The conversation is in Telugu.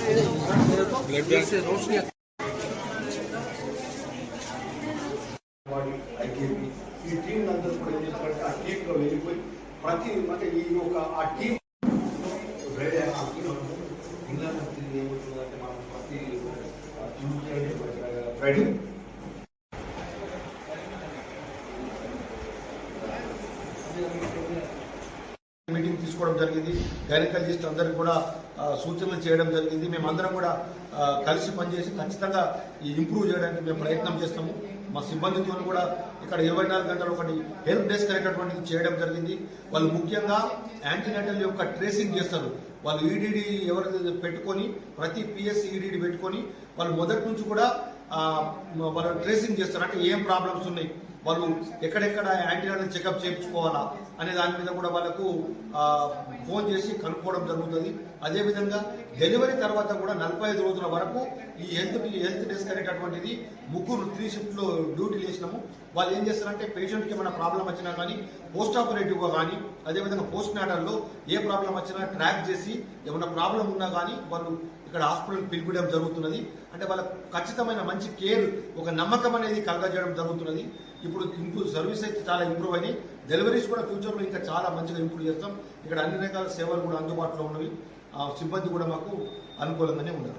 ఈ టీం అందరూ కూడా ఏం చేస్తారంటే ఆ టీంలో వెళ్ళిపోయి ప్రతి అంటే ఈ యొక్క ఆ టీం ఇంగ్లాండ్ ఏమవుతుందంటే మనం ప్రతి ట్యూస్డే ఫ్రైడే మీటింగ్ తీసుకోవడం జరిగింది. గైనకాలజిస్ట్ అందరికి కూడా సూచనలు చేయడం జరిగింది. మేమందరం కూడా కలిసి పనిచేసి ఖచ్చితంగా ఇంప్రూవ్ చేయడానికి మేము ప్రయత్నం చేస్తాము. మా సిబ్బందితో కూడా ఇక్కడ 24 గంటలు ఒకటి హెల్ప్ డెస్క్ అనేటటువంటిది చేయడం జరిగింది. వాళ్ళు ముఖ్యంగా యాంటీనేటల్ యొక్క ట్రేసింగ్ చేస్తారు. వాళ్ళు ఈడీడీ ఎవరు పెట్టుకొని ప్రతి పిఎస్ ఈడీడీ పెట్టుకొని వాళ్ళు మొదటి నుంచి కూడా వాళ్ళు ట్రేసింగ్ చేస్తారు. అంటే ఏం ప్రాబ్లమ్స్ ఉన్నాయి, వాళ్ళు ఎక్కడెక్కడ యాంటీనేటల్ చెకప్ చేయించుకోవాలా అనే దాని మీద కూడా వాళ్ళకు ఫోన్ చేసి కనుక్కోవడం జరుగుతుంది. అదేవిధంగా డెలివరీ తర్వాత కూడా 45 రోజుల వరకు ఈ హెల్త్ డెస్క్ అనేటటువంటిది 3 షిఫ్ట్లో డ్యూటీలు వేసినాము. వాళ్ళు ఏం చేస్తారంటే పేషెంట్కి ఏమైనా ప్రాబ్లం వచ్చినా కానీ పోస్ట్ ఆపరేటివ్గా కానీ అదేవిధంగా పోస్ట్ నాటల్లో ఏ ప్రాబ్లం వచ్చినా ట్రాక్ చేసి ఏమైనా ప్రాబ్లం ఉన్నా కానీ వాళ్ళు ఇక్కడ హాస్పిటల్ పిలిపించడం జరుగుతున్నది. అంటే వాళ్ళకు ఖచ్చితమైన మంచి కేర్, ఒక నమ్మకం అనేది కలగజేయడం జరుగుతున్నది. ఇప్పుడు సర్వీస్ అయితే చాలా ఇంప్రూవ్ అయినాయి. డెలివరీస్ కూడా ఫ్యూచర్లో ఇంకా చాలా మంచిగా ఇంప్రూవ్ చేస్తాం. ఇక్కడ అన్ని రకాల సేవలు కూడా అందుబాటులో ఉన్నవి. సిబ్బంది కూడా మాకు అనుకూలంగానే ఉన్నారు.